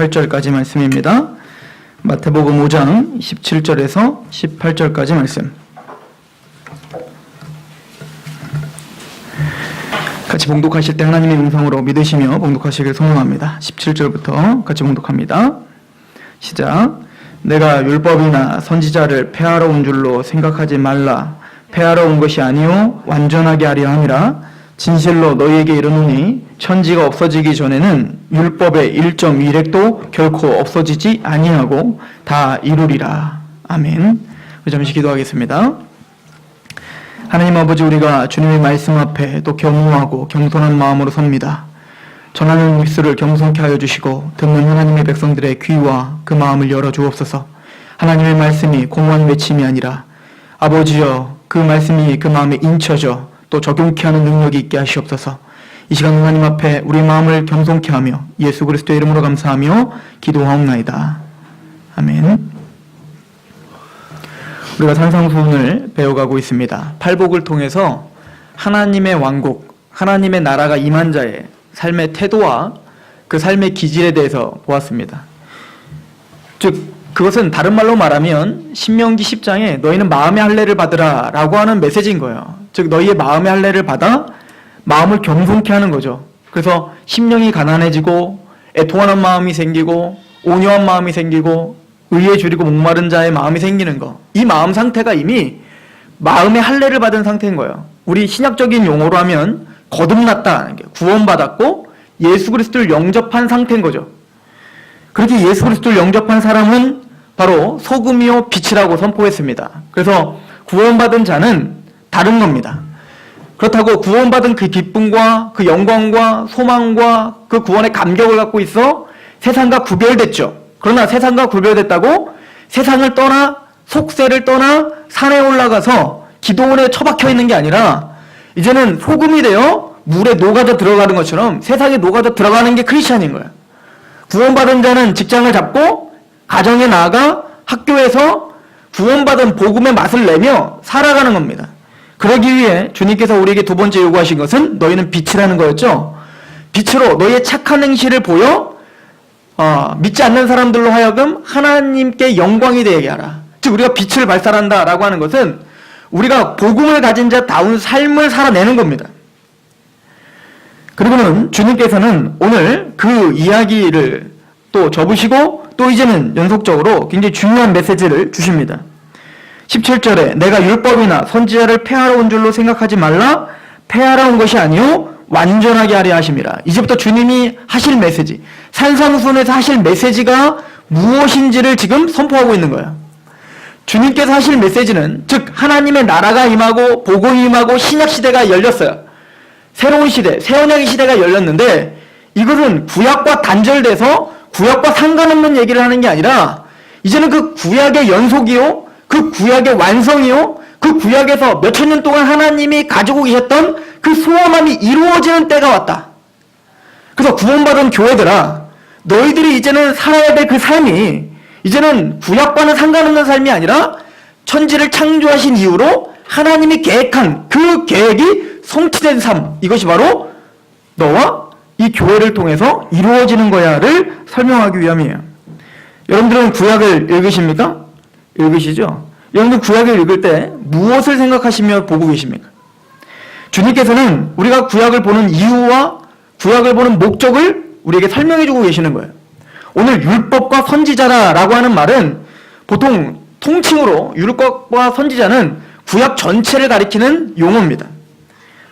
18절까지 말씀입니다. 마태복음 5장 17절에서 18절까지 말씀. 같이 봉독하실 때 하나님의 음성으로 믿으시며 봉독하시길 소망합니다. 17절부터 같이 봉독합니다. 시작. 내가 율법이나 선지자를 폐하러 온 줄로 생각하지 말라. 폐하러 온 것이 아니요 완전하게 하려 함이라. 진실로 너희에게 이르노니 천지가 없어지기 전에는 율법의 1.1획도 결코 없어지지 아니하고 다 이루리라. 아멘. 잠시 기도하겠습니다. 하나님 아버지, 우리가 주님의 말씀 앞에 또 겸허하고 겸손한 마음으로 섭니다. 전하는 입술을 겸손케 하여 주시고 듣는 하나님의 백성들의 귀와 그 마음을 열어 주옵소서. 하나님의 말씀이 공허한 외침이 아니라 아버지여, 그 말씀이 그 마음에 인쳐져 또 적용케 하는 능력이 있게 하시옵소서. 이 시간 하나님 앞에 우리 마음을 겸손케 하며 예수 그리스도의 이름으로 감사하며 기도하옵나이다. 아멘. 우리가 산상수훈을 배워가고 있습니다. 팔복을 통해서 하나님의 왕국, 하나님의 나라가 임한 자의 삶의 태도와 그 삶의 기질에 대해서 보았습니다. 즉 그것은 다른 말로 말하면 신명기 10장에 너희는 마음의 할례를 받으라 라고 하는 메시지인 거예요. 즉 너희의 마음의 할례를 받아 마음을 겸손케 하는 거죠. 그래서 심령이 가난해지고 애통하는 마음이 생기고 온유한 마음이 생기고 의에 줄이고 목마른 자의 마음이 생기는 거. 이 마음 상태가 이미 마음의 할례를 받은 상태인 거예요. 우리 신약적인 용어로 하면 거듭났다는 게 구원받았고 예수 그리스도를 영접한 상태인 거죠. 그렇게 예수 그리스도를 영접한 사람은 바로 소금이요 빛이라고 선포했습니다. 그래서 구원받은 자는 다른 겁니다. 그렇다고 구원받은 그 기쁨과 그 영광과 소망과 그 구원의 감격을 갖고 있어 세상과 구별됐죠. 그러나 세상과 구별됐다고 세상을 떠나 속세를 떠나 산에 올라가서 기도원에 처박혀 있는 게 아니라 이제는 소금이 되어 물에 녹아져 들어가는 것처럼 세상에 녹아져 들어가는 게 크리스찬인 거예요. 구원받은 자는 직장을 잡고 가정에 나아가 학교에서 구원받은 복음의 맛을 내며 살아가는 겁니다. 그러기 위해 주님께서 우리에게 두 번째 요구하신 것은 너희는 빛이라는 거였죠. 빛으로 너희의 착한 행실을 보여 믿지 않는 사람들로 하여금 하나님께 영광이 되게 하라. 즉 우리가 빛을 발산한다라고 하는 것은 우리가 복음을 가진 자다운 삶을 살아내는 겁니다. 그리고는 주님께서는 오늘 그 이야기를 또 접으시고 또 이제는 연속적으로 굉장히 중요한 메시지를 주십니다. 17절에 내가 율법이나 선지자를 폐하러 온 줄로 생각하지 말라. 폐하러 온 것이 아니요 완전하게 하려 하심이라. 이제부터 주님이 하실 메시지, 산상수훈에서 하실 메시지가 무엇인지를 지금 선포하고 있는 거예요. 주님께서 하실 메시지는 즉 하나님의 나라가 임하고 복음이 임하고 신약시대가 열렸어요. 새로운 시대, 새언약의 시대가 열렸는데 이것은 구약과 단절돼서 구약과 상관없는 얘기를 하는 게 아니라 이제는 그 구약의 연속이요, 그 구약의 완성이요, 그 구약에서 몇천 년 동안 하나님이 가지고 계셨던 그 소원함이 이루어지는 때가 왔다. 그래서 구원받은 교회들아, 너희들이 이제는 살아야 될 그 삶이 이제는 구약과는 상관없는 삶이 아니라 천지를 창조하신 이후로 하나님이 계획한 그 계획이 성취된 삶, 이것이 바로 너와 이 교회를 통해서 이루어지는 거야를 설명하기 위함이에요. 여러분들은 구약을 읽으십니까? 읽으시죠? 여러분들 구약을 읽을 때 무엇을 생각하시며 보고 계십니까? 주님께서는 우리가 구약을 보는 이유와 구약을 보는 목적을 우리에게 설명해 주고 계시는 거예요. 오늘 율법과 선지자라고 하는 말은 보통 통칭으로 율법과 선지자는 구약 전체를 가리키는 용어입니다.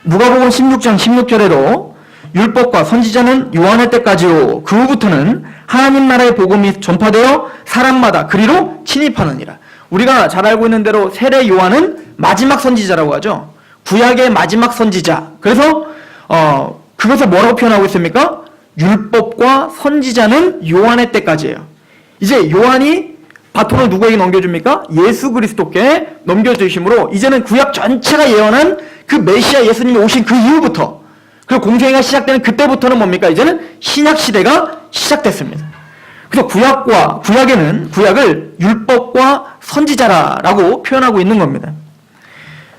누가복음 16장 16절에도 율법과 선지자는 요한의 때까지요 그 후부터는 하나님 나라의 복음이 전파되어 사람마다 그리로 침입하느니라. 우리가 잘 알고 있는 대로 세례 요한은 마지막 선지자라고 하죠. 구약의 마지막 선지자. 그래서 그것을 뭐라고 표현하고 있습니까? 율법과 선지자는 요한의 때까지예요. 이제 요한이 바톤을 누구에게 넘겨줍니까? 예수 그리스도께 넘겨주심으로 이제는 구약 전체가 예언한 그 메시아 예수님이 오신 그 이후부터, 그리고 공생애가 시작되는 그때부터는 뭡니까? 이제는 신약시대가 시작됐습니다. 그래서 구약에는 구약을 율법과 선지자라고 표현하고 있는 겁니다.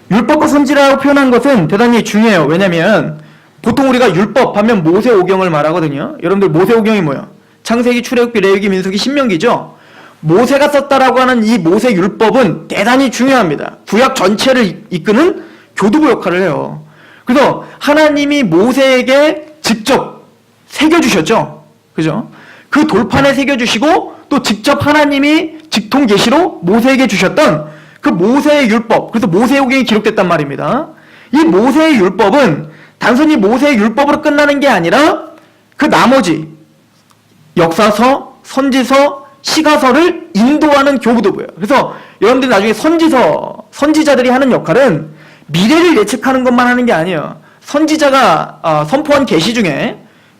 율법과 선지자라고 표현한 것은 대단히 중요해요. 왜냐면 보통 우리가 율법 하면 모세오경을 말하거든요. 여러분들 모세오경이 뭐예요? 창세기, 출애굽기, 레위기, 민수기, 신명기죠. 모세가 썼다라고 하는 이 모세 율법은 대단히 중요합니다. 구약 전체를 이끄는 교두보 역할을 해요. 그래서 하나님이 모세에게 직접 새겨주셨죠. 그죠? 그 돌판에 새겨주시고 또 직접 하나님이 직통 계시로 모세에게 주셨던 그 모세의 율법, 그래서 모세오경이 기록됐단 말입니다. 이 모세의 율법은 단순히 모세의 율법으로 끝나는 게 아니라 그 나머지 역사서, 선지서, 시가서를 인도하는 교부도부예요. 그래서 여러분들이 나중에 선지자들이 하는 역할은 미래를 예측하는 것만 하는 게 아니에요. 선지자가 선포한 계시 중에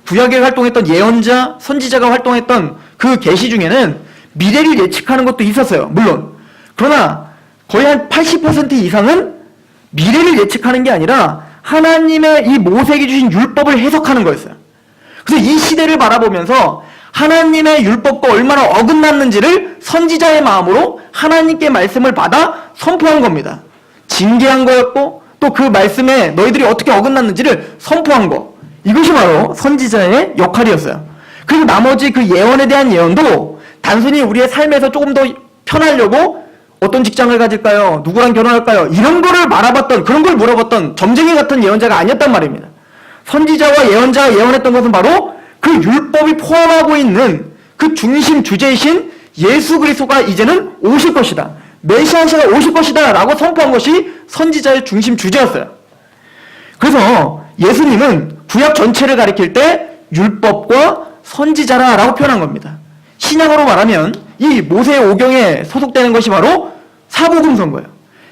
구약에 활동했던 예언자, 선지자가 활동했던 그 계시 중에는 미래를 예측하는 것도 있었어요. 물론. 그러나 거의 한 80% 이상은 미래를 예측하는 게 아니라 하나님의 이 모세에게 주신 율법을 해석하는 거였어요. 그래서 이 시대를 바라보면서 하나님의 율법과 얼마나 어긋났는지를 선지자의 마음으로 하나님께 말씀을 받아 선포한 겁니다. 징계한 거였고 또 그 말씀에 너희들이 어떻게 어긋났는지를 선포한 거. 이것이 바로 선지자의 역할이었어요. 그리고 나머지 그 예언에 대한 예언도 단순히 우리의 삶에서 조금 더 편하려고 어떤 직장을 가질까요? 누구랑 결혼할까요? 이런 거를 말아봤던, 그런 걸 물어봤던 점쟁이 같은 예언자가 아니었단 말입니다. 선지자와 예언자가 예언했던 것은 바로 그 율법이 포함하고 있는 그 중심 주제이신 예수 그리스도가 이제는 오실 것이다. 메시아가 오실 것이다 라고 선포한 것이 선지자의 중심 주제였어요. 그래서 예수님은 구약 전체를 가리킬 때 율법과 선지자라고 표현한 겁니다. 신약으로 말하면 이 모세의 오경에 소속되는 것이 바로 사복음서인 거예요.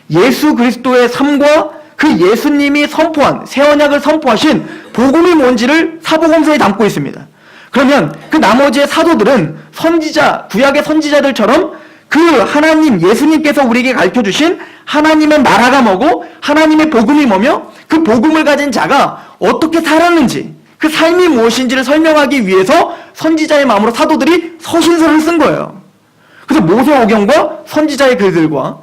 예수 그리스도의 삶과 그 예수님이 선포한 새 언약을 선포하신 복음이 뭔지를 사복음서에 담고 있습니다. 그러면 그 나머지의 사도들은 선지자, 구약의 선지자들처럼 그 하나님, 예수님께서 우리에게 가르쳐주신 하나님의 나라가 뭐고 하나님의 복음이 뭐며 그 복음을 가진 자가 어떻게 살았는지 그 삶이 무엇인지를 설명하기 위해서 선지자의 마음으로 사도들이 서신서를 쓴 거예요. 그래서 모세오경과 선지자의 글들과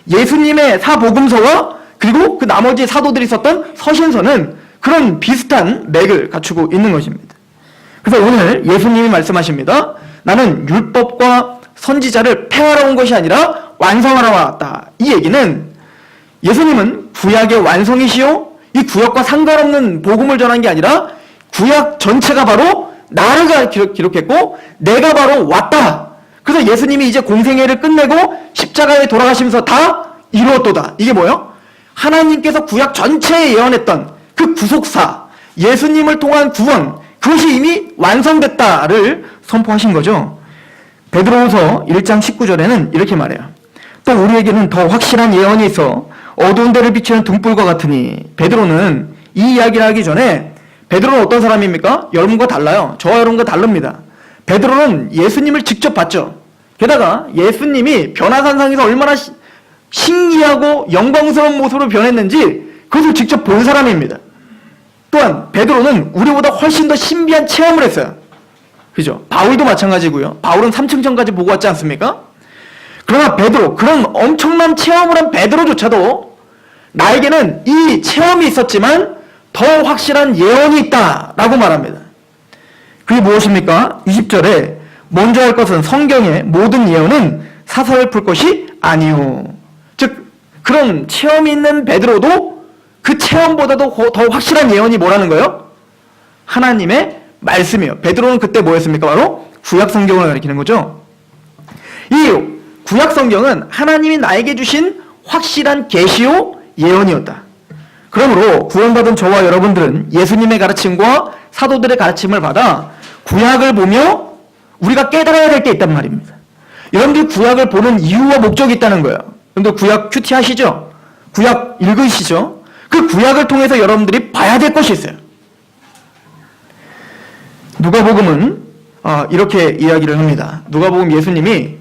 예수님의 사복음서와 그리고 그 나머지 사도들이 썼던 서신서는 그런 비슷한 맥을 갖추고 있는 것입니다. 그래서 오늘 예수님이 말씀하십니다. 나는 율법과 선지자를 폐하러 온 것이 아니라 완성하러 왔다. 이 얘기는 예수님은 구약의 완성이시요 이 구약과 상관없는 복음을 전한 게 아니라 구약 전체가 바로 나를 기록했고 내가 바로 왔다. 그래서 예수님이 이제 공생애를 끝내고 십자가에 돌아가시면서 다 이루었도다. 이게 뭐예요? 하나님께서 구약 전체에 예언했던 그 구속사, 예수님을 통한 구원, 그것이 이미 완성됐다를 선포하신 거죠. 베드로후서 1장 19절에는 이렇게 말해요. 또 우리에게는 더 확실한 예언이 있어 어두운 데를 비추는 등불과 같으니. 베드로는 이 이야기를 하기 전에 베드로는 어떤 사람입니까? 여러분과 달라요. 저와 여러분과 다릅니다. 베드로는 예수님을 직접 봤죠. 게다가 예수님이 변화산상에서 얼마나 신기하고 영광스러운 모습으로 변했는지 그것을 직접 본 사람입니다. 또한 베드로는 우리보다 훨씬 더 신비한 체험을 했어요. 그죠? 바울도 마찬가지고요. 바울은 3층천까지 보고 왔지 않습니까? 그러나 베드로, 그런 엄청난 체험을 한 베드로조차도 나에게는 이 체험이 있었지만 더 확실한 예언이 있다라고 말합니다. 그게 무엇입니까? 20절에 먼저 할 것은 성경의 모든 예언은 사설을 풀 것이 아니오. 즉 그런 체험이 있는 베드로도 그 체험보다도 더 확실한 예언이 뭐라는 거예요? 하나님의 말씀이에요. 베드로는 그때 뭐였습니까? 바로 구약 성경을 가리키는 거죠. 이 구약 성경은 하나님이 나에게 주신 확실한 계시요 예언이었다. 그러므로 구원받은 저와 여러분들은 예수님의 가르침과 사도들의 가르침을 받아 구약을 보며 우리가 깨달아야 될 게 있단 말입니다. 여러분들 구약을 보는 이유와 목적이 있다는 거예요. 여러분들 구약 큐티 하시죠? 구약 읽으시죠? 그 구약을 통해서 여러분들이 봐야 될 것이 있어요. 누가복음은 이렇게 이야기를 합니다. 누가복음 예수님이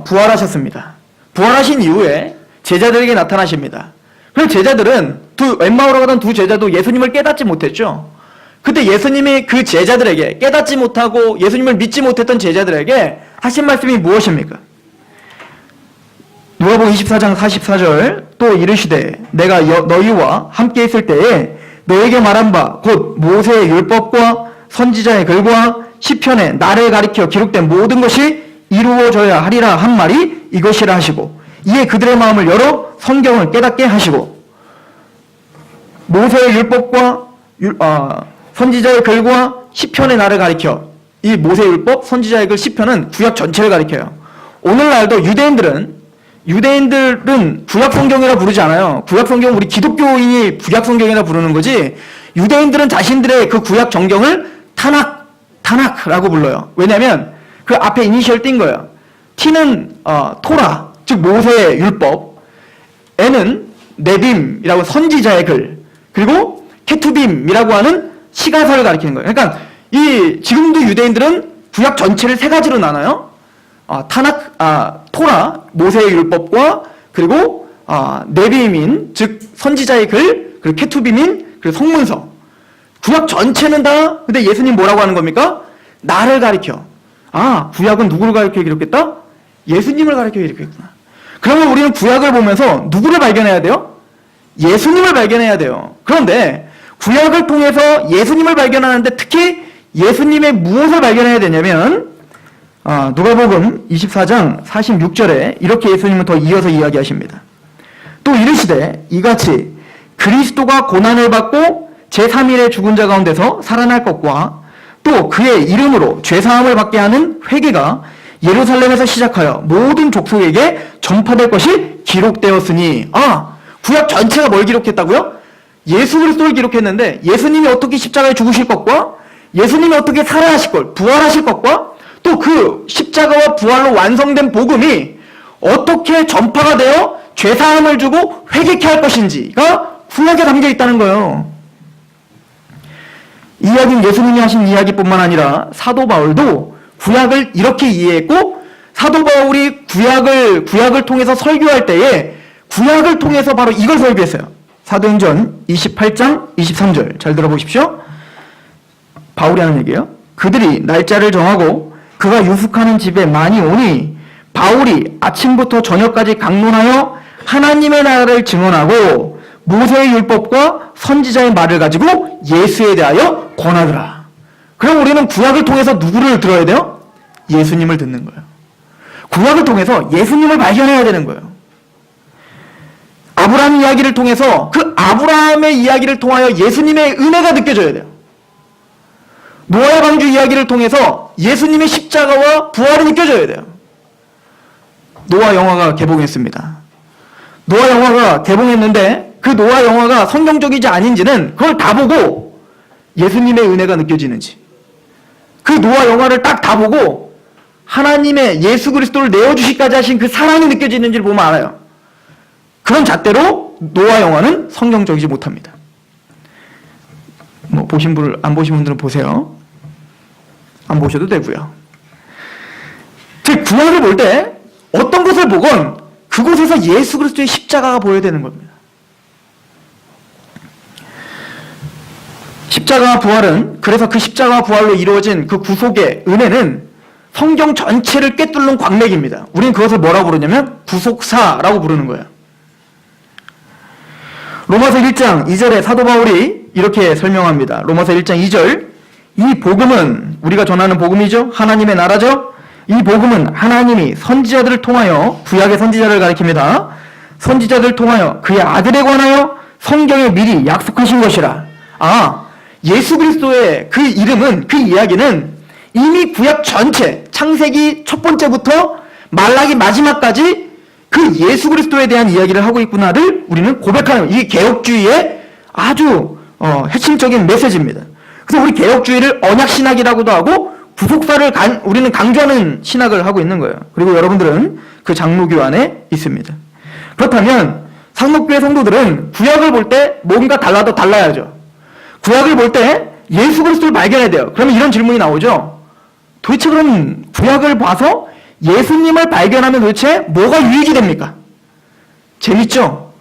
부활하셨습니다. 부활하신 이후에 제자들에게 나타나십니다. 그래서 제자들은 엠마오로 가던 두 제자도 예수님을 깨닫지 못했죠. 그때 예수님이 그 제자들에게 깨닫지 못하고 예수님을 믿지 못했던 제자들에게 하신 말씀이 무엇입니까? 누가복음 24장 44절 또 이르시되 내가 너희와 함께 있을 때에 너에게 말한 바 곧 모세의 율법과 선지자의 글과 시편에 나를 가리켜 기록된 모든 것이 이루어져야 하리라 한 말이 이것이라 하시고, 이에 그들의 마음을 열어 성경을 깨닫게 하시고, 모세의 율법과 선지자의 글과 시편의 나를 가리켜, 이 모세의 율법, 선지자의 글, 시편은 구약 전체를 가리켜요. 오늘날도 유대인들은 구약 성경이라 부르지 않아요. 구약 성경, 우리 기독교인이 구약 성경이라 부르는 거지, 유대인들은 자신들의 그 구약 정경을 타낙라고 불러요. 왜냐면 그 앞에 이니셜 띈 거예요. T는 토라, 즉 모세의 율법, N은 네빔이라고 선지자의 글, 그리고 케투빔이라고 하는 시가서를 가리키는 거예요. 그러니까 지금도 유대인들은 구약 전체를 세 가지로 나눠요. 토라, 모세의 율법과, 그리고 네빔인, 즉 선지자의 글, 그리고 케투빔인, 그리고 성문서. 구약 전체는 다, 근데 예수님 뭐라고 하는 겁니까? 나를 가리켜. 구약은 누구를 가리켜 기록했다? 예수님을 가리켜 기록했구나. 그러면 우리는 구약을 보면서 누구를 발견해야 돼요? 예수님을 발견해야 돼요. 그런데 구약을 통해서 예수님을 발견하는데 특히 예수님의 무엇을 발견해야 되냐면, 누가복음 24장 46절에 이렇게 예수님은 더 이어서 이야기하십니다. 또 이르시되 이같이 그리스도가 고난을 받고 제3일에 죽은 자 가운데서 살아날 것과 또 그의 이름으로 죄사함을 받게 하는 회개가 예루살렘에서 시작하여 모든 족속에게 전파될 것이 기록되었으니. 구약 전체가 뭘 기록했다고요? 예수 그리스도를 기록했는데, 예수님이 어떻게 십자가에 죽으실 것과 예수님이 어떻게 살아나실 것, 부활하실 것과 또 그 십자가와 부활로 완성된 복음이 어떻게 전파가 되어 죄사함을 주고 회개케 할 것인지가 구약에 담겨 있다는 거예요. 이 이야기는 예수님이 하신 이야기뿐만 아니라 사도 바울도 구약을 이렇게 이해했고, 사도 바울이 구약을 통해서 설교할 때에 구약을 통해서 바로 이걸 설교했어요. 사도행전 28장 23절 잘 들어보십시오. 바울이 하는 얘기예요. 그들이 날짜를 정하고 그가 유숙하는 집에 많이 오니 바울이 아침부터 저녁까지 강론하여 하나님의 나라를 증언하고 모세의 율법과 선지자의 말을 가지고 예수에 대하여 권하더라. 그럼 우리는 구약을 통해서 누구를 들어야 돼요? 예수님을 듣는 거예요. 구약을 통해서 예수님을 발견해야 되는 거예요. 아브라함 이야기를 통해서 그 아브라함의 이야기를 통하여 예수님의 은혜가 느껴져야 돼요. 노아의 방주 이야기를 통해서 예수님의 십자가와 부활이 느껴져야 돼요. 노아 영화가 개봉했습니다. 노아 영화가 개봉했는데 그 노아 영화가 성경적이지 아닌지는 그걸 다 보고 예수님의 은혜가 느껴지는지, 그 노아 영화를 딱 다 보고 하나님의 예수 그리스도를 내어주시기까지 하신 그 사랑이 느껴지는지를 보면 알아요. 그런 잣대로 노아 영화는 성경적이지 못합니다. 안 보신 분들은 보세요. 안 보셔도 되고요. 즉 구약을 볼 때 어떤 것을 보건 그곳에서 예수 그리스도의 십자가가 보여야 되는 겁니다. 십자가와 부활은, 그래서 그 십자가와 부활로 이루어진 그 구속의 은혜는 성경 전체를 꿰뚫는 광맥입니다. 우리는 그것을 뭐라고 부르냐면 구속사라고 부르는 거예요. 로마서 1장 2절에 사도 바울이 이렇게 설명합니다. 로마서 1장 2절, 이 복음은, 우리가 전하는 복음이죠. 하나님의 나라죠. 이 복음은 하나님이 선지자들을 통하여, 구약의 선지자를 가리킵니다. 선지자들을 통하여 그의 아들에 관하여 성경에 미리 약속하신 것이라. 예수 그리스도의 그 이름은, 그 이야기는 이미 구약 전체, 창세기 첫 번째부터 말라기 마지막까지 그 예수 그리스도에 대한 이야기를 하고 있구나를 우리는 고백하는, 이게 개혁주의의 아주 핵심적인 메시지입니다. 그래서 우리 개혁주의를 언약신학이라고도 하고 구속사를 우리는 강조하는 신학을 하고 있는 거예요. 그리고 여러분들은 그 장로교 안에 있습니다. 그렇다면 상록교회 성도들은 구약을 볼 때 뭔가 달라도 달라야죠. 구약을 볼 때 예수 그리스도를 발견해야 돼요. 그러면 이런 질문이 나오죠. 도대체 그럼 구약을 봐서 예수님을 발견하면 도대체 뭐가 유익이 됩니까? 재밌죠?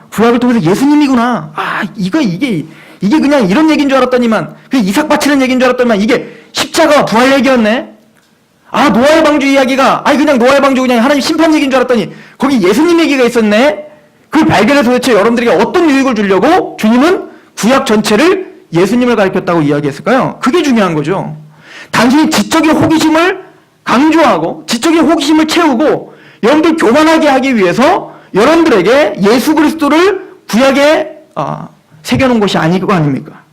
구약을 통해서 예수님이구나. 이게 그냥 이런 얘기인 줄 알았더니만, 그 이삭 바치는 얘기인 줄 알았더니만 이게 십자가와 부활 얘기였네. 노아의 방주 이야기가 그냥 노아의 방주 그냥 하나님 심판 얘기인 줄 알았더니 거기 예수님 얘기가 있었네. 그걸 발견해서 도대체 여러분들에게 어떤 유익을 주려고 주님은 구약 전체를 예수님을 가리켰다고 이야기했을까요? 그게 중요한 거죠. 단순히 지적인 호기심을 강조하고 지적인 호기심을 채우고 여러분들 교만하게 하기 위해서 여러분들에게 예수 그리스도를 구약에 새겨놓은 것이 아니고 아닙니까?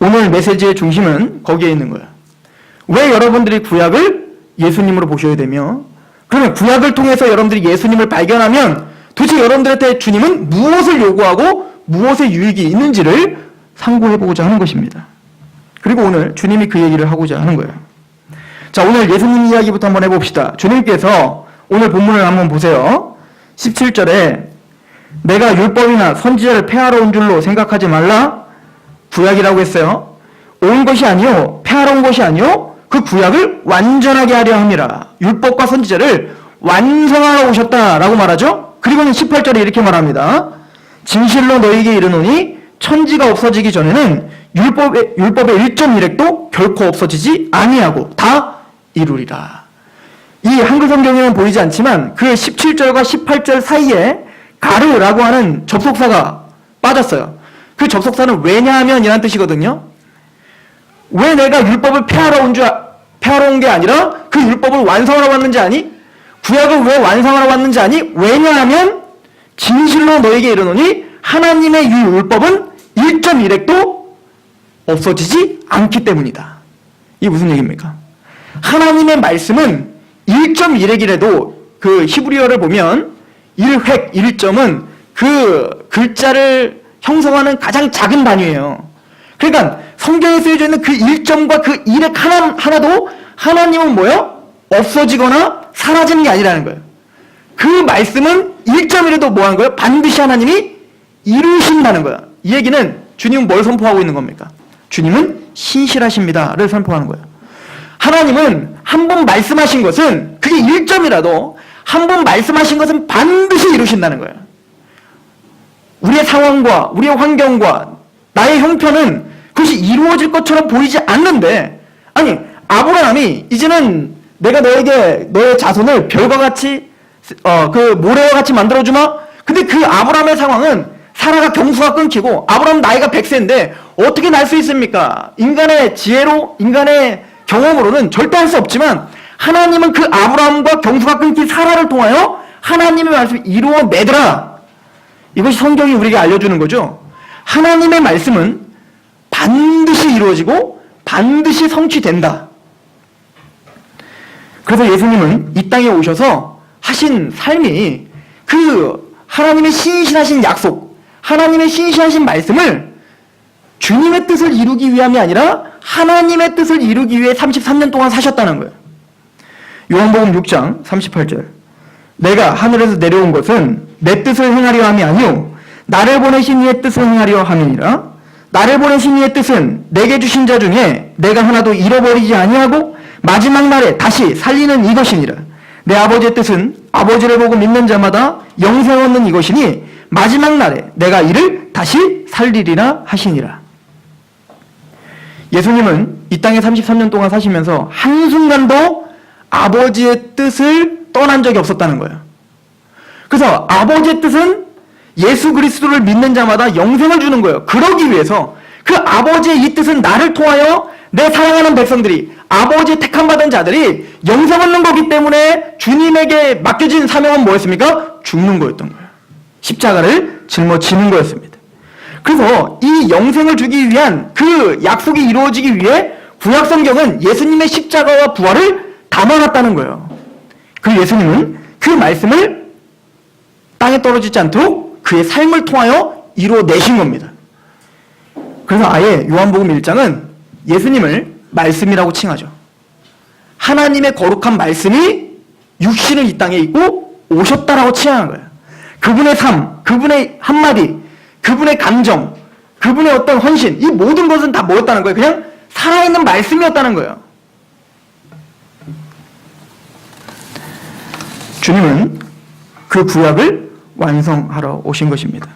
오늘 메시지의 중심은 거기에 있는 거예요. 왜 여러분들이 구약을 예수님으로 보셔야 되며, 그러면 구약을 통해서 여러분들이 예수님을 발견하면 도대체 여러분들한테 주님은 무엇을 요구하고 무엇의 유익이 있는지를 상고해보고자 하는 것입니다. 그리고 오늘 주님이 그 얘기를 하고자 하는 거예요. 자, 오늘 예수님 이야기부터 한번 해봅시다. 주님께서 오늘 본문을 한번 보세요. 17절에 내가 율법이나 선지자를 폐하러 온 줄로 생각하지 말라. 구약이라고 했어요. 온 것이 아니요, 폐하러 온 것이 아니요, 그 구약을 완전하게 하려 함이라. 율법과 선지자를 완성하러 오셨다라고 말하죠. 그리고는 18절에 이렇게 말합니다. 진실로 너희에게 이르노니 천지가 없어지기 전에는 율법의 1.1획도 결코 없어지지 아니하고 다 이루리라. 이 한글 성경에는 보이지 않지만 그 17절과 18절 사이에 가르라고 하는 접속사가 빠졌어요. 그 접속사는 왜냐하면 이란 뜻이거든요. 왜 내가 율법을 폐하러 온 게 아니라 그 율법을 완성하러 왔는지 아니? 구약을 왜 완성하러 왔는지 아니? 왜냐하면 진실로 너에게 이르노니 하나님의 이 율법은 1.1획도 없어지지 않기 때문이다. 이게 무슨 얘기입니까? 하나님의 말씀은 1.1획이라도 그 히브리어를 보면 1획, 1점은 그 글자를 형성하는 가장 작은 단위예요. 그러니까 성경에 쓰여져 있는 그 1점과 그 1획 하나도 하나님은 뭐예요? 없어지거나 사라지는 게 아니라는 거예요. 그 말씀은 1점이라도 뭐 하는 거예요? 반드시 하나님이 이루신다는 거예요. 이 얘기는 주님은 뭘 선포하고 있는 겁니까? 주님은 신실하십니다를 선포하는 거예요. 하나님은 한 번 말씀하신 것은 그게 1점이라도 한 번 말씀하신 것은 반드시 이루신다는 거예요. 우리의 상황과 우리의 환경과 나의 형편은 그것이 이루어질 것처럼 보이지 않는데, 아니 아브라함이 이제는 내가 너의 자손을 별과 같이 그 모래와 같이 만들어주마. 근데 그 아브라함의 상황은 사라가 경수가 끊기고 아브라함 나이가 100세인데 어떻게 날 수 있습니까? 인간의 지혜로, 인간의 경험으로는 절대 할 수 없지만 하나님은 그 아브라함과 경수가 끊긴 사라를 통하여 하나님의 말씀을 이루어내더라. 이것이 성경이 우리에게 알려주는 거죠. 하나님의 말씀은 반드시 이루어지고 반드시 성취된다. 그래서 예수님은 이 땅에 오셔서 하신 삶이 그 하나님의 신실하신 약속, 하나님의 신실하신 말씀을 주님의 뜻을 이루기 위함이 아니라 하나님의 뜻을 이루기 위해 33년 동안 사셨다는 거예요. 요한복음 6장 38절 내가 하늘에서 내려온 것은 내 뜻을 행하려 함이 아니오 나를 보내신 이의 뜻을 행하려 함이니라. 나를 보내신 이의 뜻은 내게 주신 자 중에 내가 하나도 잃어버리지 아니하고 마지막 날에 다시 살리는 이것이니라. 내 아버지의 뜻은 아버지를 보고 믿는 자마다 영생 얻는 이것이니 마지막 날에 내가 이를 다시 살리리라 하시니라. 예수님은 이 땅에 33년 동안 사시면서 한순간도 아버지의 뜻을 떠난 적이 없었다는 거예요. 그래서 아버지의 뜻은 예수 그리스도를 믿는 자마다 영생을 주는 거예요. 그러기 위해서 그 아버지의 이 뜻은 나를 통하여 내 사랑하는 백성들이, 아버지의 택함받은 자들이 영생 얻는 거기 때문에 주님에게 맡겨진 사명은 뭐였습니까? 죽는 거였던 거예요. 십자가를 짊어지는 거였습니다. 그래서 이 영생을 주기 위한 그 약속이 이루어지기 위해 구약성경은 예수님의 십자가와 부활을 담아놨다는 거예요. 그 예수님은 그 말씀을 땅에 떨어지지 않도록 그의 삶을 통하여 이루어내신 겁니다. 그래서 아예 요한복음 1장은 예수님을 말씀이라고 칭하죠. 하나님의 거룩한 말씀이 육신을 이 땅에 입고 오셨다라고 칭하는 거예요. 그분의 삶, 그분의 한마디, 그분의 감정, 그분의 어떤 헌신, 이 모든 것은 다 뭐였다는 거예요? 그냥 살아있는 말씀이었다는 거예요. 주님은 그 구약을 완성하러 오신 것입니다.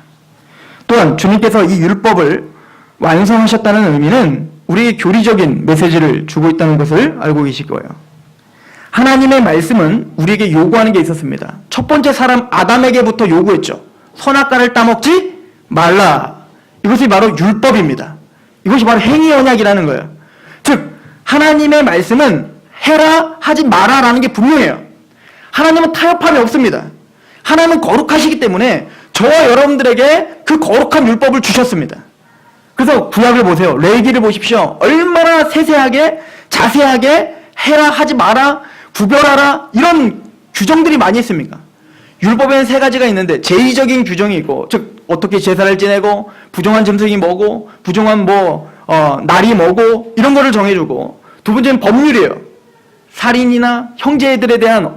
또한 주님께서 이 율법을 완성하셨다는 의미는 우리의 교리적인 메시지를 주고 있다는 것을 알고 계실 거예요. 하나님의 말씀은 우리에게 요구하는 게 있었습니다. 첫 번째 사람 아담에게부터 요구했죠. 선악과를 따먹지 말라. 이것이 바로 율법입니다. 이것이 바로 행위 언약이라는 거예요. 즉 하나님의 말씀은 해라 하지 마라라는 게 분명해요. 하나님은 타협함이 없습니다. 하나님은 거룩하시기 때문에 저와 여러분들에게 그 거룩한 율법을 주셨습니다. 그래서 구약을 보세요. 레위기를 보십시오. 얼마나 세세하게 자세하게 해라 하지 마라 구별하라 이런 규정들이 많이 있습니까? 율법에는 3가지가 있는데 제의적인 규정이 있고, 즉 어떻게 제사를 지내고 부정한 짐승이 뭐고 부정한 날이 뭐고 이런 거를 정해주고, 두 번째는 법률이에요. 살인이나 형제들에 대한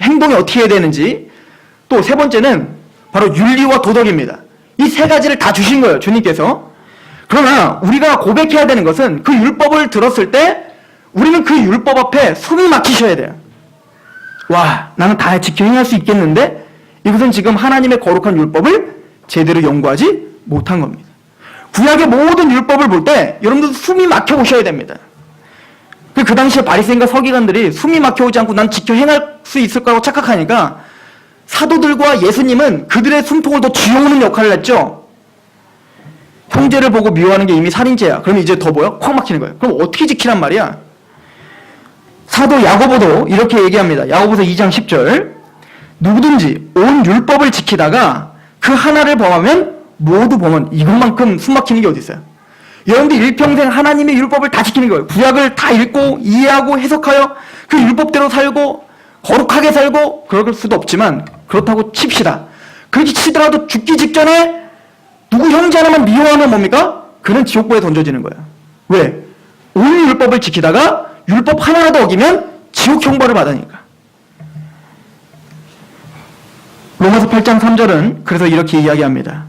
행동이 어떻게 해야 되는지, 또 세 번째는 바로 윤리와 도덕입니다. 이 3가지를 다 주신 거예요, 주님께서. 그러나 우리가 고백해야 되는 것은 그 율법을 들었을 때 우리는 그 율법 앞에 숨이 막히셔야 돼요. 와, 나는 다 지켜 행할 수 있겠는데 이것은 지금 하나님의 거룩한 율법을 제대로 연구하지 못한 겁니다. 구약의 모든 율법을 볼 때 여러분들 숨이 막혀 오셔야 됩니다. 그 당시에 바리새인과 서기관들이 숨이 막혀 오지 않고 난 지켜 행할 수 있을 거라고 착각하니까 사도들과 예수님은 그들의 숨통을 더 쥐어오는 역할을 했죠. 형제를 보고 미워하는 게 이미 살인죄야. 그러면 이제 더 뭐요? 콱 막히는 거예요. 그럼 어떻게 지키란 말이야? 사도 야고보도 이렇게 얘기합니다. 야고보서 2장 10절. 누구든지 온 율법을 지키다가 그 하나를 범하면 모두 범한, 이것만큼 숨 막히는 게 어디 있어요? 여러분들 일평생 하나님의 율법을 다 지키는 거예요. 구약을 다 읽고 이해하고 해석하여 그 율법대로 살고 거룩하게 살고 그럴 수도 없지만 그렇다고 칩시다. 그렇게 치더라도 죽기 직전에 누구 형제 하나만 미워하면 뭡니까? 그는 지옥불에 던져지는 거예요. 왜? 온 율법을 지키다가 율법 하나라도 어기면 지옥 형벌을 받으니까. 로마서 8장 3절은 그래서 이렇게 이야기합니다.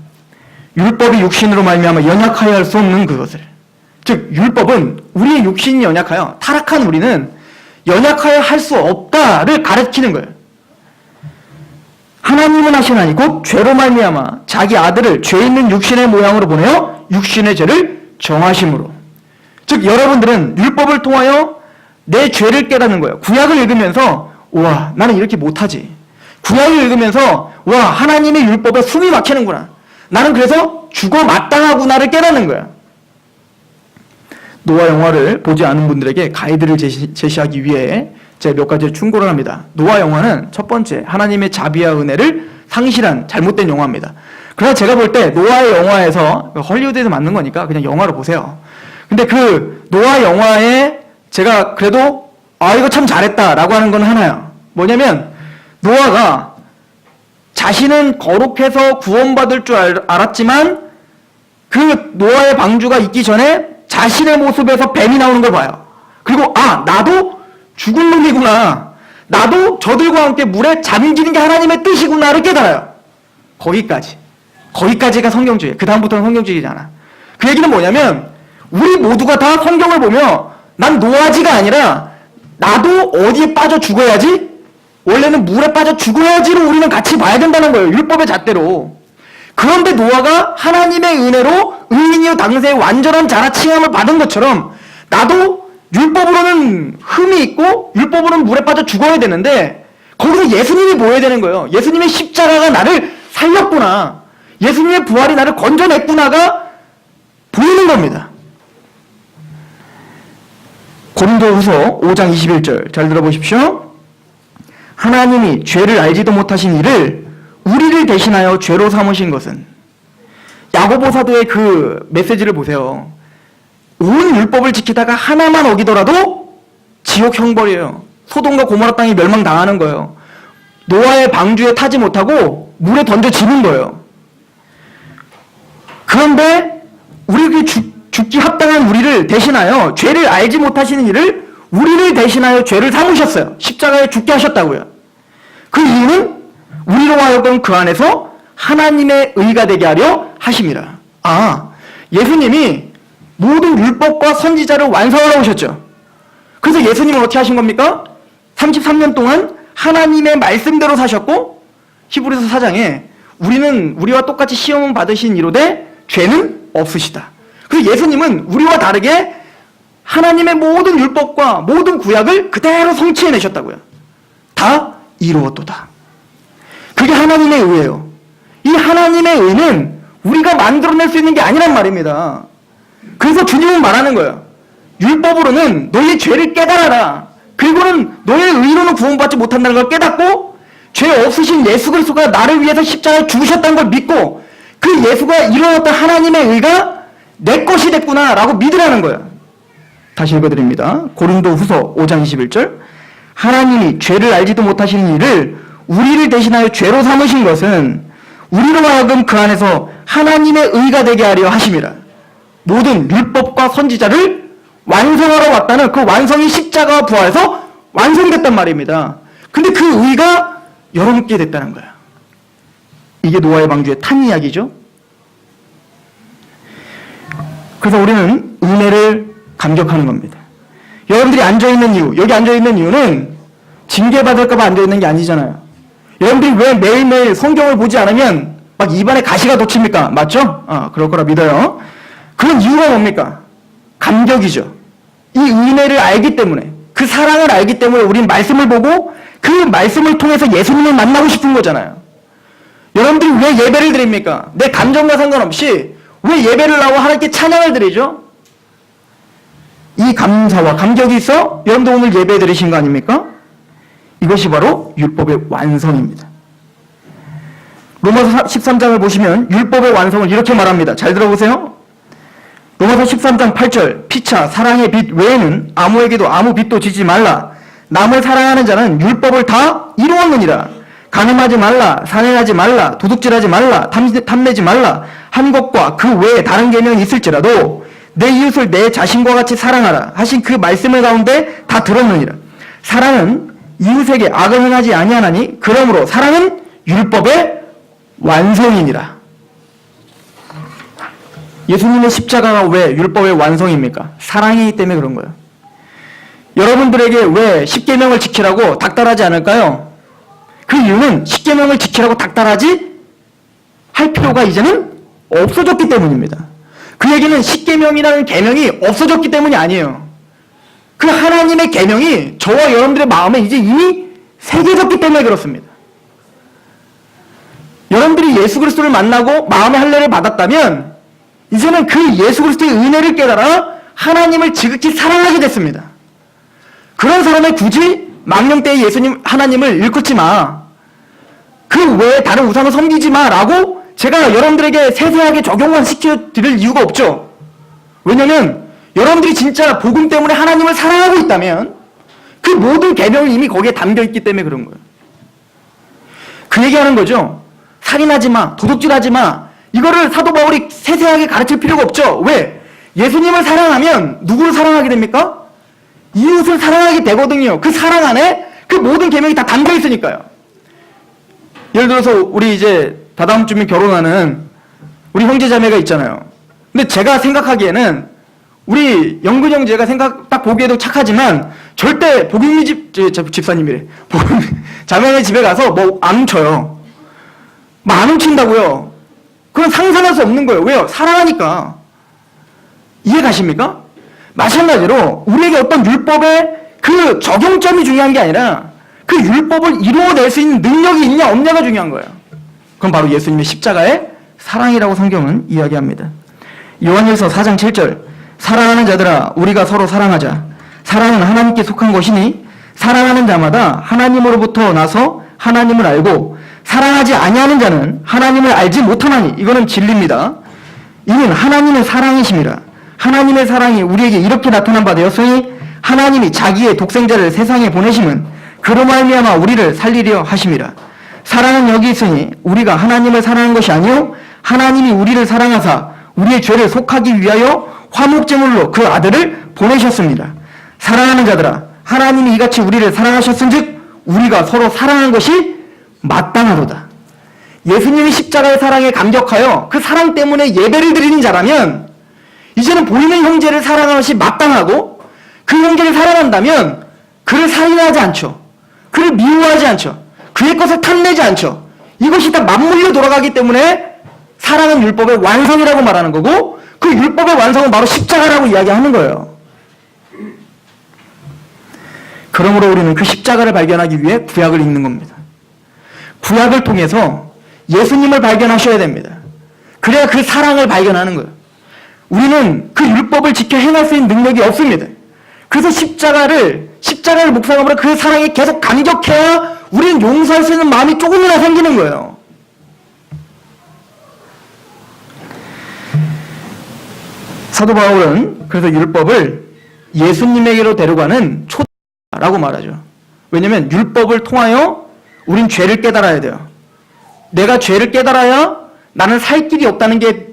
율법이 육신으로 말미암아 연약하여 할 수 없는 그것을. 즉 율법은 우리의 육신이 연약하여 타락한 우리는 연약하여 할 수 없다를 가르치는 거예요. 하나님은 하시나니 곧 죄로 말미암아 자기 아들을 죄 있는 육신의 모양으로 보내어 육신의 죄를 정하심으로. 즉 여러분들은 율법을 통하여 내 죄를 깨닫는 거예요. 구약을 읽으면서 와, 나는 이렇게 못하지. 구약을 읽으면서 와, 하나님의 율법에 숨이 막히는구나. 나는 그래서 죽어 마땅하구나를 깨닫는 거야. 노아 영화를 보지 않은 분들에게 가이드를 제시하기 위해 제가 몇 가지를 충고를 합니다. 노아 영화는 첫 번째, 하나님의 자비와 은혜를 상실한 잘못된 영화입니다. 그래서 제가 볼 때 노아의 영화에서, 헐리우드에서 만든 거니까 그냥 영화로 보세요. 근데 그 노아 영화에 제가 그래도 이거 참 잘했다라고 하는 건 하나요. 뭐냐면 노아가 자신은 거룩해서 구원받을 줄 알았지만 그 노아의 방주가 있기 전에 자신의 모습에서 뱀이 나오는 걸 봐요. 그리고 나도 죽을 놈이구나. 나도 저들과 함께 물에 잠기는 게 하나님의 뜻이구나를 깨달아요. 거기까지가 성경주의. 그 다음부터는 성경주의지 않아. 그 얘기는 뭐냐면 우리 모두가 다 성경을 보며 난 노아지가 아니라 나도 어디에 빠져 죽어야지, 원래는 물에 빠져 죽어야지로 우리는 같이 봐야 된다는 거예요. 율법의 잣대로. 그런데 노아가 하나님의 은혜로 의인이요 당세의 완전한 자라 칭함을 받은 것처럼 나도 율법으로는 흠이 있고 율법으로는 물에 빠져 죽어야 되는데 거기서 예수님이 보여야 되는 거예요. 예수님의 십자가가 나를 살렸구나. 예수님의 부활이 나를 건져냈구나가 보이는 겁니다. 고린도후서 5장 21절 잘 들어보십시오. 하나님이 죄를 알지도 못하신 이를 우리를 대신하여 죄로 삼으신 것은. 야고보 사도의 그 메시지를 보세요. 온 율법을 지키다가 하나만 어기더라도 지옥 형벌이에요. 소돔과 고모라 땅이 멸망당하는 거예요. 노아의 방주에 타지 못하고 물에 던져지는 거예요. 그런데 우리에게 죽기 합당한 우리를 대신하여 죄를 알지 못하시는 이를 우리를 대신하여 죄를 삼으셨어요. 십자가에 죽게 하셨다고요. 그 이유는 우리로 하여금 그 안에서 하나님의 의가 되게 하려 하심이라. 예수님이 모든 율법과 선지자를 완성하러 오셨죠. 그래서 예수님은 어떻게 하신 겁니까? 33년 동안 하나님의 말씀대로 사셨고, 히브리서 4장에 우리와 똑같이 시험을 받으신 이로되 죄는 없으시다. 그래서 예수님은 우리와 다르게 하나님의 모든 율법과 모든 구약을 그대로 성취해내셨다고요. 다 이루었도다. 그게 하나님의 의예요. 이 하나님의 의는 우리가 만들어낼 수 있는 게 아니란 말입니다. 그래서 주님은 말하는 거예요. 율법으로는 너희의 죄를 깨달아라. 그리고는 너희의 의로는 구원받지 못한다는 걸 깨닫고 죄 없으신 예수 그리스도가 나를 위해서 십자가에 죽으셨다는 걸 믿고 그 예수가 이루었던 하나님의 의가 내 것이 됐구나라고 믿으라는 거예요. 다시 읽어드립니다. 고린도 후서 5장 21절. 하나님이 죄를 알지도 못하시는 이를 우리를 대신하여 죄로 삼으신 것은 우리로 하여금 그 안에서 하나님의 의가 되게 하려 하심이라. 모든 율법과 선지자를 완성하러 왔다는 그 완성이 십자가와 부활해서 완성됐단 말입니다. 근데 그 의가 여러분께 됐다는 거예요. 이게 노아의 방주의 탄 이야기죠. 그래서 우리는 은혜를 감격하는 겁니다. 여러분들이 앉아있는 이유, 여기 앉아있는 이유는 징계받을까봐 앉아있는 게 아니잖아요. 여러분들이 왜 매일매일 성경을 보지 않으면 막 입안에 가시가 돋칩니까? 맞죠? 그럴 거라 믿어요. 그런 이유가 뭡니까? 감격이죠. 이 은혜를 알기 때문에, 그 사랑을 알기 때문에 우린 말씀을 보고 그 말씀을 통해서 예수님을 만나고 싶은 거잖아요. 여러분들이 왜 예배를 드립니까? 내 감정과 상관없이 왜 예배를 나오고 하나님께 찬양을 드리죠? 이 감사와 감격이 있어 여러분들 오늘 예배 드리신 거 아닙니까? 이것이 바로 율법의 완성입니다. 로마서 13장을 보시면 율법의 완성을 이렇게 말합니다. 잘 들어보세요. 로마서 13장 8절 피차 사랑의 빛 외에는 아무에게도 아무 빚도 지지 말라. 남을 사랑하는 자는 율법을 다 이루었느니라. 간음하지 말라, 살인하지 말라, 도둑질하지 말라, 탐내지 말라 한 것과 그 외에 다른 계명이 있을지라도 내 이웃을 내 자신과 같이 사랑하라 하신 그 말씀을 가운데 다 들었느니라. 사랑은 이웃에게 악을 행하지 아니하나니 그러므로 사랑은 율법의 완성이니라. 예수님의 십자가가 왜 율법의 완성입니까? 사랑이기 때문에 그런 거예요. 여러분들에게 왜 십계명을 지키라고 닥달하지 않을까요? 그 이유는 십계명을 지키라고 닥달하지 할 필요가 이제는 없어졌기 때문입니다. 그 얘기는 십계명이라는 계명이 없어졌기 때문이 아니에요. 그 하나님의 계명이 저와 여러분들의 마음에 이제 이미 새겨졌기 때문에 그렇습니다. 여러분들이 예수 그리스도를 만나고 마음의 할례를 받았다면 이제는 그 예수 그리스도의 은혜를 깨달아 하나님을 지극히 사랑하게 됐습니다. 그런 사람의 굳이 망령때의 예수님 하나님을 일컫지 마. 그 외에 다른 우상을 섬기지 마라고 제가 여러분들에게 세세하게 적용만 시켜드릴 이유가 없죠. 왜냐면 여러분들이 진짜 복음 때문에 하나님을 사랑하고 있다면 그 모든 계명이 이미 거기에 담겨있기 때문에 그런 거예요. 그 얘기하는 거죠. 살인하지 마, 도둑질하지 마. 이거를 사도 바울이 세세하게 가르칠 필요가 없죠. 왜? 예수님을 사랑하면 누구를 사랑하게 됩니까? 이웃을 사랑하게 되거든요. 그 사랑 안에 그 모든 계명이 다 담겨 있으니까요. 예를 들어서 우리 이제 다다음 주면 결혼하는 우리 형제자매가 있잖아요. 근데 제가 생각하기에는 우리 영근 형제가 딱 보기에도 착하지만 절대 복음이 집사님이래. 자매네 집에 가서 뭐 안 훔쳐요. 뭐 안 훔친다고요. 그건 상상할 수 없는 거예요. 왜요? 사랑하니까. 이해 가십니까? 마찬가지로 우리에게 어떤 율법의 그 적용점이 중요한 게 아니라 그 율법을 이루어낼 수 있는 능력이 있냐 없냐가 중요한 거예요. 그건 바로 예수님의 십자가의 사랑이라고 성경은 이야기합니다. 요한일서 4장 7절 사랑하는 자들아 우리가 서로 사랑하자. 사랑은 하나님께 속한 것이니 사랑하는 자마다 하나님으로부터 나서 하나님을 알고 사랑하지 아니하는 자는 하나님을 알지 못하나니. 이거는 진리입니다. 이는 하나님의 사랑이심이라. 하나님의 사랑이 우리에게 이렇게 나타난 바 되었으니 하나님이 자기의 독생자를 세상에 보내심은 그로 말미암아 우리를 살리려 하심이라. 사랑은 여기 있으니 우리가 하나님을 사랑한 것이 아니요 하나님이 우리를 사랑하사 우리의 죄를 속하기 위하여 화목제물로 그 아들을 보내셨습니다. 사랑하는 자들아 하나님이 이같이 우리를 사랑하셨은즉 우리가 서로 사랑한 것이 마땅하도다. 예수님이 십자가의 사랑에 감격하여 그 사랑 때문에 예배를 드리는 자라면 이제는 보이는 형제를 사랑하는 것이 마땅하고 그 형제를 사랑한다면 그를 살인하지 않죠. 그를 미워하지 않죠. 그의 것을 탐내지 않죠. 이것이 다 맞물려 돌아가기 때문에 사랑은 율법의 완성이라고 말하는 거고 그 율법의 완성은 바로 십자가라고 이야기하는 거예요. 그러므로 우리는 그 십자가를 발견하기 위해 구약을 읽는 겁니다. 구약을 통해서 예수님을 발견하셔야 됩니다. 그래야 그 사랑을 발견하는 거예요. 우리는 그 율법을 지켜 행할 수 있는 능력이 없습니다. 그래서 십자가를 묵상함으로 그 사랑에 계속 감격해야 우리는 용서할 수 있는 마음이 조금이나 생기는 거예요. 사도 바울은 그래서 율법을 예수님에게로 데려가는 초대라고 말하죠. 왜냐하면 율법을 통하여 우린 죄를 깨달아야 돼요. 내가 죄를 깨달아야 나는 살 길이 없다는 게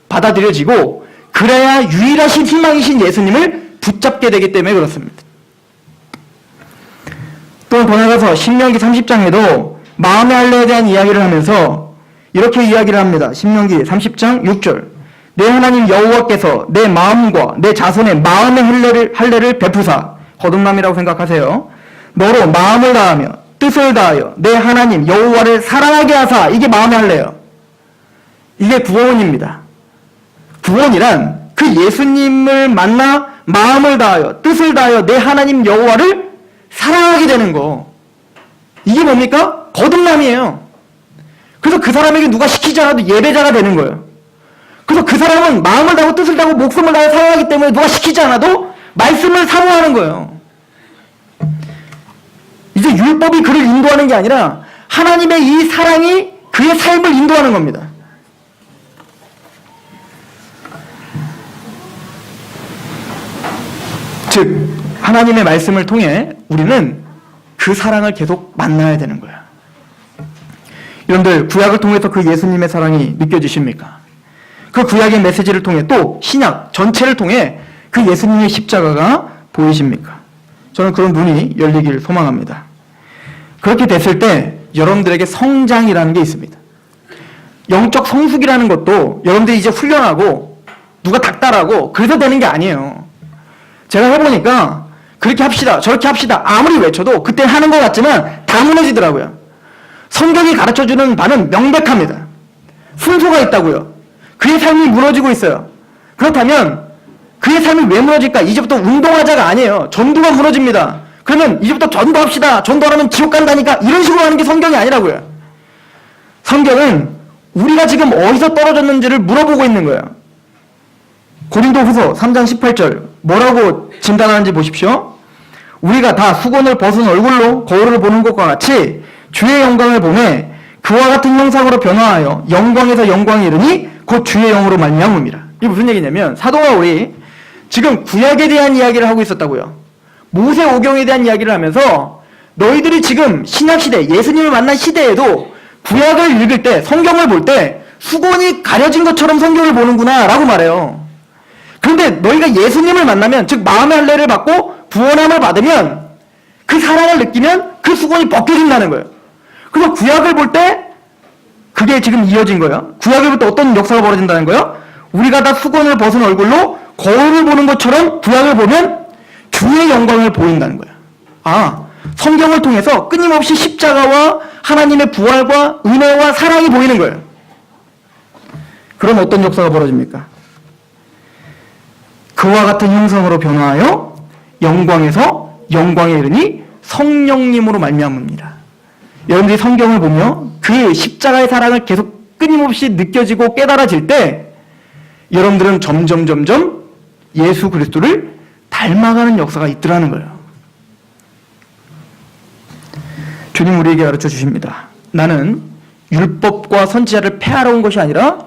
받아들여지고 그래야 유일하신 희망이신 예수님을 붙잡게 되기 때문에 그렇습니다. 또 더 나아가서 신명기 30장에도 마음의 할례에 대한 이야기를 하면서 이렇게 이야기를 합니다. 신명기 30장 6절 내 하나님 여호와께서 내 마음과 내 자손의 마음의 할례를 베푸사 거듭남이라고 생각하세요. 너로 마음을 다하며 뜻을 다하여 내 하나님 여호와를 사랑하게 하사 이게 마음의 할례예요. 이게 구원입니다. 구원이란 그 예수님을 만나 마음을 다하여 뜻을 다하여 내 하나님 여호와를 사랑하게 되는 거. 이게 뭡니까? 거듭남이에요. 그래서 그 사람에게 누가 시키지 않아도 예배자가 되는 거예요. 그래서 그 사람은 마음을 다하고 뜻을 다하고 목숨을 다해 사랑하기 때문에 누가 시키지 않아도 말씀을 사모하는 거예요. 이제 율법이 그를 인도하는 게 아니라 하나님의 이 사랑이 그의 삶을 인도하는 겁니다. 즉 하나님의 말씀을 통해 우리는 그 사랑을 계속 만나야 되는 거예요. 여러분들 구약을 통해서 그 예수님의 사랑이 느껴지십니까? 그 구약의 메시지를 통해 또 신약 전체를 통해 그 예수님의 십자가가 보이십니까? 저는 그런 눈이 열리길 소망합니다. 그렇게 됐을 때 여러분들에게 성장이라는 게 있습니다. 영적 성숙이라는 것도 여러분들이 이제 훈련하고 누가 닥달하고 그래서 되는 게 아니에요. 제가 해보니까 그렇게 합시다 저렇게 합시다 아무리 외쳐도 그때 하는 것 같지만 다 무너지더라고요. 성경이 가르쳐주는 바는 명백합니다. 순서가 있다고요. 그의 삶이 무너지고 있어요. 그렇다면 그의 삶이 왜 무너질까? 이제부터 운동하자가 아니에요. 전도가 무너집니다. 그러면 이제부터 전도합시다. 전도하면 지옥 간다니까 이런 식으로 하는 게 성경이 아니라고요. 성경은 우리가 지금 어디서 떨어졌는지를 물어보고 있는 거예요. 고린도후서 3장 18절 뭐라고 진단하는지 보십시오. 우리가 다 수건을 벗은 얼굴로 거울을 보는 것과 같이 주의 영광을 보매 그와 같은 형상으로 변화하여 영광에서 영광에 이르니 곧 주의 영으로 말미암음이라. 이게 무슨 얘기냐면 사도 바울이 지금 구약에 대한 이야기를 하고 있었다고요. 모세 오경에 대한 이야기를 하면서 너희들이 지금 신약시대 예수님을 만난 시대에도 구약을 읽을 때 성경을 볼 때 수건이 가려진 것처럼 성경을 보는구나 라고 말해요. 그런데 너희가 예수님을 만나면 즉 마음의 할례를 받고 구원함을 받으면 그 사랑을 느끼면 그 수건이 벗겨진다는 거예요. 그래서 구약을 볼 때 그게 지금 이어진 거예요. 구약을 볼 때 어떤 역사가 벌어진다는 거예요? 우리가 다 수건을 벗은 얼굴로 거울을 보는 것처럼 구약을 보면 주의 영광을 보인다는 거예요. 아, 성경을 통해서 끊임없이 십자가와 하나님의 부활과 은혜와 사랑이 보이는 거예요. 그럼 어떤 역사가 벌어집니까? 그와 같은 형상으로 변화하여 영광에서 영광에 이르니 성령님으로 말미암습니다. 여러분들이 성경을 보며 그 십자가의 사랑을 계속 끊임없이 느껴지고 깨달아질 때 여러분들은 점점 예수 그리스도를 닮아가는 역사가 있더라는 거예요. 주님 우리에게 가르쳐 주십니다. 나는 율법과 선지자를 폐하러 온 것이 아니라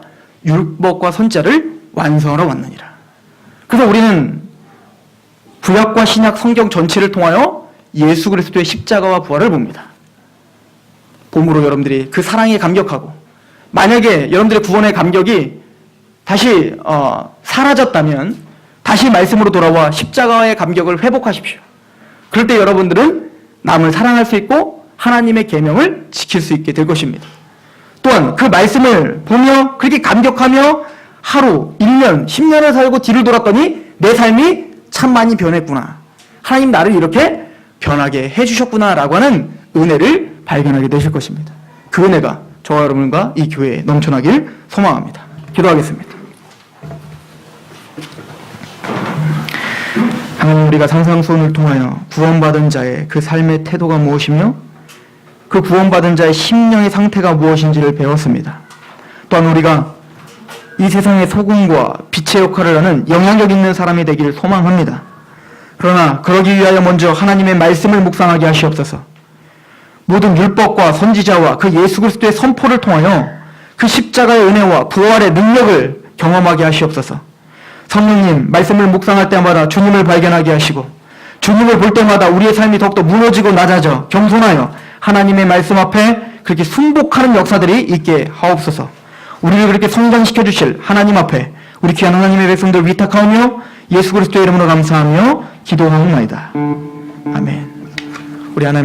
율법과 선지자를 완성하러 왔느니라. 그래서 우리는 구약과 신약 성경 전체를 통하여 예수 그리스도의 십자가와 부활을 봅니다. 봄으로 여러분들이 그 사랑에 감격하고 만약에 여러분들의 구원의 감격이 다시 사라졌다면 다시 말씀으로 돌아와 십자가의 감격을 회복하십시오. 그럴 때 여러분들은 남을 사랑할 수 있고 하나님의 계명을 지킬 수 있게 될 것입니다. 또한 그 말씀을 보며 그렇게 감격하며 하루, 1년, 10년을 살고 뒤를 돌았더니 내 삶이 참 많이 변했구나. 하나님 나를 이렇게 변하게 해주셨구나 라고 하는 은혜를 발견하게 되실 것입니다. 그 은혜가 저와 여러분과 이 교회에 넘쳐나길 소망합니다. 기도하겠습니다. 하나님 우리가 상상수훈을 통하여 구원받은 자의 그 삶의 태도가 무엇이며 그 구원받은 자의 심령의 상태가 무엇인지를 배웠습니다. 또한 우리가 이 세상의 소금과 빛의 역할을 하는 영향력 있는 사람이 되기를 소망합니다. 그러나 그러기 위하여 먼저 하나님의 말씀을 묵상하게 하시옵소서. 모든 율법과 선지자와 그 예수 그리스도의 선포를 통하여 그 십자가의 은혜와 부활의 능력을 경험하게 하시옵소서. 성령님, 말씀을 묵상할 때마다 주님을 발견하게 하시고 주님을 볼 때마다 우리의 삶이 더욱더 무너지고 낮아져 겸손하여 하나님의 말씀 앞에 그렇게 순복하는 역사들이 있게 하옵소서. 우리를 그렇게 성장시켜 주실 하나님 앞에 우리 귀한 하나님의 백성들 위탁하오며 예수 그리스도의 이름으로 감사하며 기도하옵나이다. 아멘. 우리 하나님